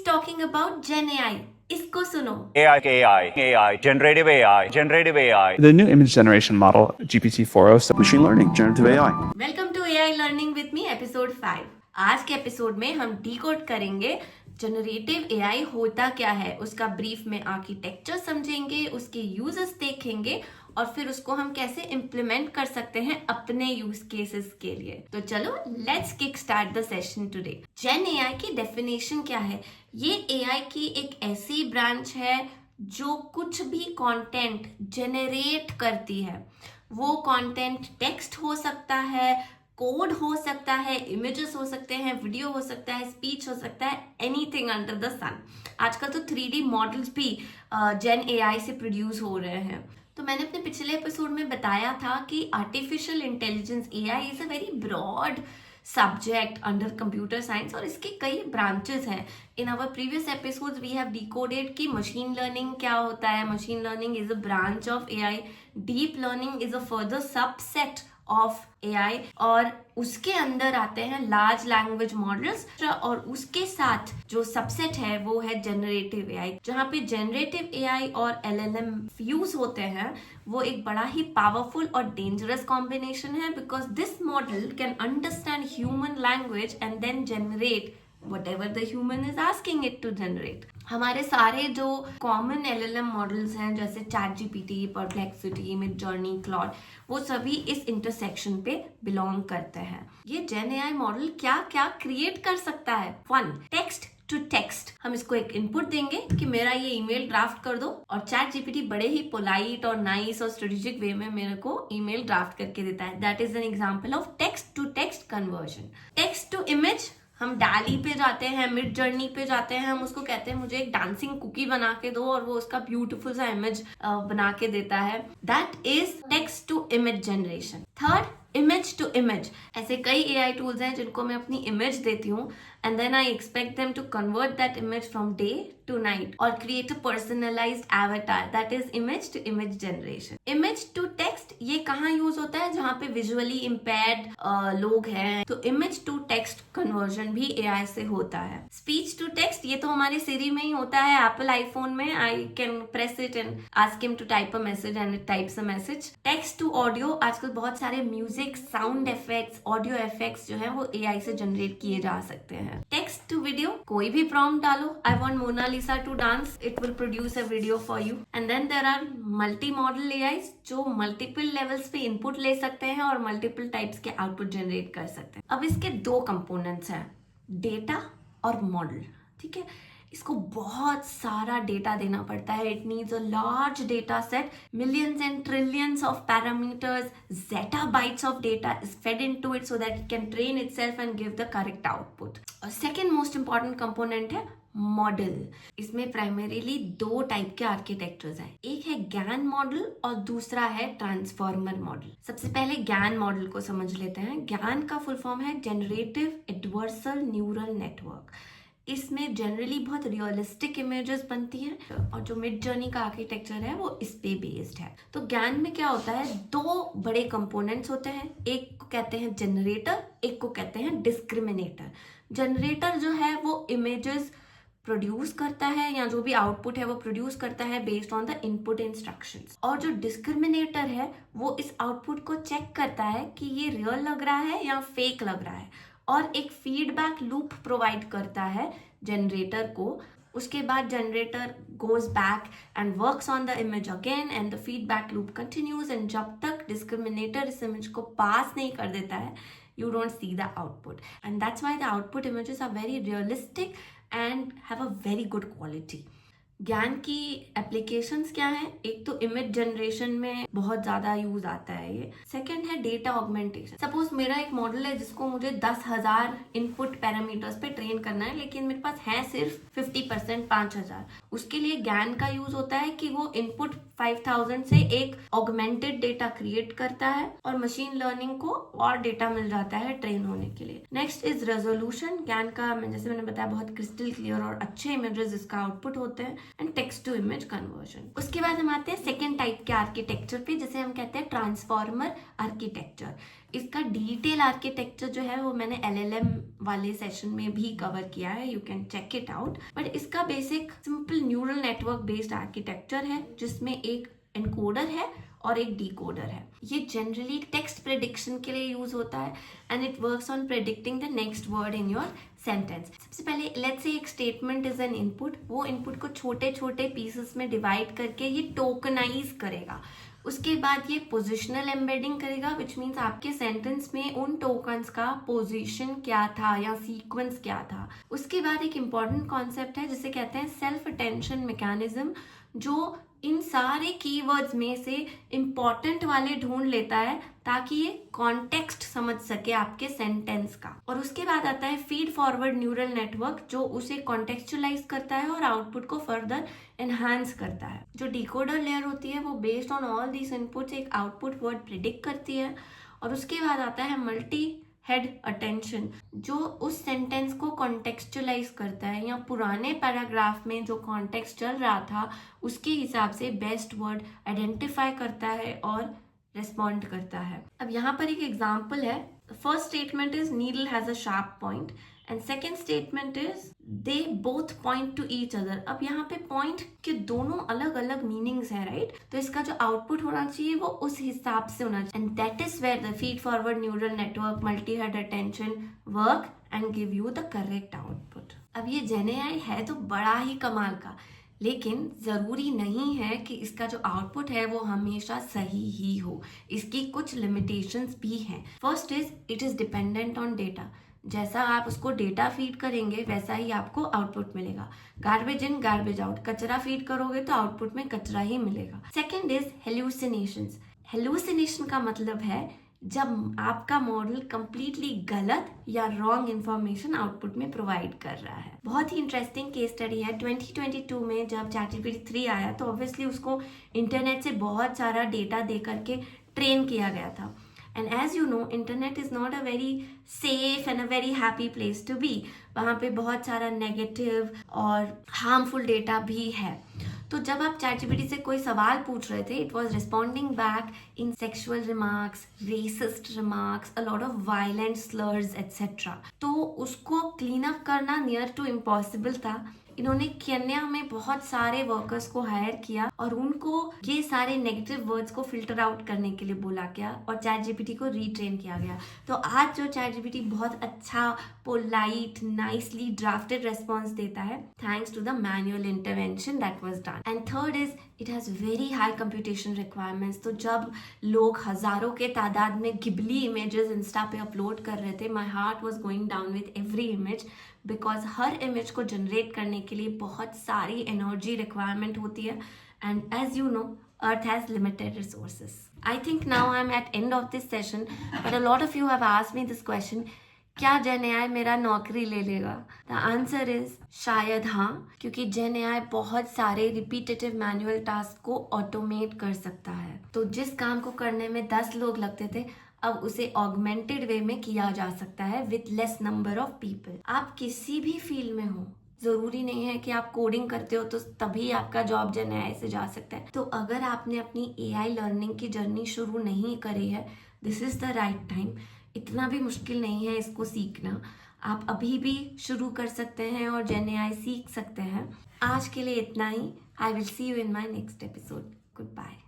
talking about Gen AI. इसको सुनो. AI, generative AI. The new image generation model, GPT-4o, machine learning, generative AI. Welcome to AI Learning with me, episode 5. आज के episode में हम decode करेंगे generative AI होता क्या है, उसका ब्रीफ में आर्किटेक्चर समझेंगे, उसके यूजेस देखेंगे और फिर उसको हम कैसे इम्प्लीमेंट कर सकते हैं अपने यूज केसेस के लिए. तो चलो let's kick start the session today. Gen AI की डेफिनेशन क्या है? ये एआई की एक ऐसी ब्रांच है जो कुछ भी कंटेंट जनरेट करती है. वो कंटेंट टेक्स्ट हो सकता है, कोड हो सकता है, इमेजेस हो सकते हैं, वीडियो हो सकता है, स्पीच हो सकता है, एनीथिंग अंडर द सन. आजकल तो 3D मॉडल्स भी जेन एआई से प्रोड्यूस हो रहे हैं. तो मैंने अपने पिछले एपिसोड में बताया था कि artificial intelligence AI is a very broad subject under computer science और इसके कई ब्रांचेस हैं. In our previous episodes we have decoded कि मशीन लर्निंग क्या होता है. Machine learning is a branch of AI. Deep learning is a further subset of AI और उसके अंदर आते हैं लार्ज लैंग्वेज मॉडल्स और उसके साथ जो सबसेट है वो है जनरेटिव एआई. जहाँ पे जनरेटिव एआई और एलएलएम फ्यूज होते हैं वो एक बड़ा ही पावरफुल और डेंजरस कॉम्बिनेशन है because this model can understand human language and then generate whatever the human is asking it to generate. हमारे सारे जो कॉमन एलएलएम मॉडल्स हैं जैसे ChatGPT, Perplexity, Midjourney, Claude, वो सभी इस इंटरसेक्शन पे बिलोंग करते हैं. ये जेन एआई मॉडल क्या क्या क्रिएट कर सकता है? 1. Text to text. हम इसको एक इनपुट देंगे कि मेरा ये ईमेल ड्राफ्ट कर दो और ChatGPT बड़े ही पोलाइट और नाइस और स्ट्रेटेजिक वे में मेरे को ईमेल ड्राफ्ट करके देता है. That is an example of text to text conversion. Text to image, हम डाली पे जाते हैं, मिड जर्नी पे जाते हैं, हम उसको कहते हैं मुझे एक डांसिंग कुकी बना के दो और वो उसका ब्यूटीफुल सा इमेज बना के देता है. That is text to image generation. 3. Image to image. ऐसे कई एआई टूल्स हैं जिनको मैं अपनी इमेज देती हूँ and then I expect them to convert that image from day to night or create a personalized avatar. That is image to image generation. Image to text ये कहाँ यूज होता है? जहाँ पे विजुअली इम्पेयर्ड लोग हैं तो image to text conversion भी AI से होता है. Speech to text ये तो हमारे Siri में ही होता है. Apple iPhone में I can press it and ask him to type a message and it types a message. Text to audio, आजकल बहुत सारे music, sound effects, audio effects जो है वो AI से जनरेट किए जा सकते हैं. टेक्स्ट टू वीडियो, कोई भी प्रॉम्प्ट डालो, I want Mona Lisa to dance, it will produce a video for you. And then there are multi modal AIs जो मल्टीपल लेवल्स पे इनपुट ले सकते हैं और मल्टीपल टाइप्स के आउटपुट जनरेट कर सकते हैं. अब इसके 2 कंपोनेंट्स हैं, डेटा और मॉडल. ठीक है, इसको बहुत सारा डेटा देना पड़ता है. It needs a large data set, millions and trillions of parameters, zettabytes of data is fed into it so that it can train itself and give the correct output. और second most important component है model. इसमें primarily 2 type के architectures हैं. एक है GAN model और दूसरा है ट्रांसफॉर्मर मॉडल. सबसे पहले GAN मॉडल को समझ लेते हैं. GAN का फुल फॉर्म है जनरेटिव एडवर्सल न्यूरल नेटवर्क. इसमें जनरली बहुत रियलिस्टिक इमेजेस बनती हैं और जो मिड जर्नी का आर्किटेक्चर है वो इस पे बेस्ड है. तो ज्ञान में क्या होता है, 2 बड़े कंपोनेंट्स होते हैं. एक को कहते हैं जनरेटर, एक को कहते हैं डिस्क्रिमिनेटर. जनरेटर जो है वो इमेजेस प्रोड्यूस करता है या जो भी आउटपुट है वो प्रोड्यूस करता है based on the input instructions. और जो डिस्क्रिमिनेटर है वो इस आउटपुट को चेक करता है कि ये रियल लग रहा है या फेक लग रहा है और एक फीडबैक लूप प्रोवाइड करता है जनरेटर को. उसके बाद generator goes back and works on the image again and the feedback loop continues and जब तक डिस्क्रिमिनेटर इस इमेज को पास नहीं कर देता है you don't see the output, and that's why the output images are very realistic and have a very good quality. ज्ञान की एप्लीकेशंस क्या हैं? एक तो इमेज जनरेशन में बहुत ज्यादा यूज आता है ये. सेकंड है डेटा ऑगमेंटेशन. सपोज मेरा एक मॉडल है जिसको मुझे 10,000 इनपुट पैरामीटर्स पे ट्रेन करना है लेकिन मेरे पास है सिर्फ 50%, 5,000. उसके लिए ज्ञान का यूज होता है कि वो इनपुट 5,000 से एक ऑगमेंटेड डेटा क्रिएट करता है और मशीन लर्निंग को और डेटा मिल जाता है ट्रेन होने के लिए. Next is resolution. ज्ञान का जैसे मैंने बताया बहुत क्रिस्टल क्लियर और अच्छे इमेजेस इसका आउटपुट होते हैं. And text to image conversion. उसके बाद हम आते हैं सेकेंड टाइप के आर्किटेक्चर पे जिसे हम कहते हैं ट्रांसफॉर्मर आर्किटेक्चर. इसका डिटेल आर्किटेक्चर जो है वो मैंने LLM वाले सेशन में भी कवर किया है, you can check it out. But इसका basic simple neural network based architecture है जिसमें एक एनकोडर है और एक डिकोडर है। ये जनरली टेक्स्ट प्रेडिक्शन के लिए यूज होता है and it works on predicting the next word in your sentence. सबसे पहले लेट्स से एक स्टेटमेंट इज एन इनपुट, वो इनपुट को छोटे छोटे पीसेस में डिवाइड करके ये टोकनाइज करेगा। उसके बाद ये पोजिशनल एम्बेडिंग करेगा, विच मीन्स आपके सेंटेंस में उन टोकन्स का पोजीशन क्या था या सीक्वेंस क्या था। उसके बाद एक इम्पॉर्टेंट कॉन्सेप्ट है जिसे कहते हैं सेल्फ अटेंशन मैकेनिज्म, जो इन सारे कीवर्ड्स में से इम्पॉर्टेंट वाले ढूंढ लेता है ताकि ये कॉन्टेक्स्ट समझ सके आपके सेंटेंस का। और उसके बाद आता है फीड फॉरवर्ड न्यूरल नेटवर्क, जो उसे कॉन्टेक्चुअलाइज करता है और आउटपुट को फर्दर एनहांस करता है। जो डिकोडर लेयर होती है वो based on all these inputs एक आउटपुट वर्ड प्रिडिक्ट करती है। और उसके बाद आता है मल्टी हेड अटेंशन, जो उस सेंटेंस को कॉन्टेक्चुअलाइज करता है या पुराने पैराग्राफ में जो कॉन्टेक्स्ट चल रहा था उसके हिसाब से बेस्ट वर्ड आइडेंटिफाई करता है और रिस्पॉन्ड करता है। अब यहाँ पर एक एग्जाम्पल है। First statement is needle has a sharp point and second statement is they both point two each other. अब यहाँ पे पॉइंट के दोनों अलग अलग मीनिंग्स हैं, राइट? तो इसका जो आउटपुट होना चाहिए वो उस हिसाब से होना चाहिए, and that is where the feed forward neural network multi head attention work and give you the correct output. अब ये जेनएआई है तो बड़ा ही कमाल का, लेकिन ज़रूरी नहीं है कि इसका जो आउटपुट है वो हमेशा सही ही हो। इसकी कुछ लिमिटेशंस भी हैं। First is it is dependent on data. जैसा आप उसको डेटा फीड करेंगे वैसा ही आपको आउटपुट मिलेगा। गार्बेज इन गार्बेज आउट, कचरा फीड करोगे तो आउटपुट में कचरा ही मिलेगा। Second is hallucinations. हेल्यूसिनेशन का मतलब है जब आपका मॉडल कंप्लीटली गलत या रॉन्ग इंफॉर्मेशन आउटपुट में प्रोवाइड कर रहा है। बहुत ही इंटरेस्टिंग केस स्टडी है। 2022 में जब ChatGPT 3 आया तो ऑब्वियसली उसको इंटरनेट से बहुत सारा डेटा दे करके ट्रेन किया गया था। And as you know, internet is not a very safe and a very happy place to be. वहाँ पे बहुत सारा नेगेटिव और हार्मफुल डेटा भी है। तो जब आप ChatGPT से कोई सवाल पूछ रहे थे, it was responding back in sexual remarks, racist remarks, a lot of violent slurs etcetera. तो उसको क्लीन अप करना नियर टू इम्पॉसिबल था। इन्होंने केन्या में बहुत सारे वर्कर्स को हायर किया और उनको ये सारे नेगेटिव वर्ड्स को फिल्टर आउट करने के लिए बोला गया और ChatGPT को रीट्रेन किया गया। तो आज जो ChatGPT बहुत अच्छा, पोलाइट, नाइसली ड्राफ्टेड रेस्पॉन्स देता है thanks to the manual intervention that was done. And third is it has very high computation requirements. तो जब लोग हज़ारों के तादाद में गिबली इमेजेस इंस्टा पे अपलोड कर रहे थे, my heart was going down with every image, because हर इमेज को जनरेट करने के लिए बहुत सारी एनर्जी रिक्वायरमेंट होती है and as you know earth has limited resources. I think now I am at end of this session, but a lot of you have asked me this question, क्या gen AI मेरा नौकरी ले लेगा? The answer is शायद हाँ, क्योंकि GenAI बहुत सारे रिपीटेटिव मैनुअल टास्क को ऑटोमेट कर सकता है। तो जिस काम को करने में 10 लोग लगते थे, अब उसे ऑगमेंटेड वे में किया जा सकता है with less number of people. आप किसी भी फील्ड में हो, जरूरी नहीं है कि आप कोडिंग करते हो तो तभी आपका जॉब जेनएआई से जा सकता है। तो अगर आपने अपनी एआई लर्निंग की जर्नी शुरू नहीं करी है, this is the right time. इतना भी मुश्किल नहीं है इसको सीखना। आप अभी भी शुरू कर सकते हैं और जेनएआई सीख सकते हैं। आज के लिए इतना ही। I will see you in my next episode. Good bye.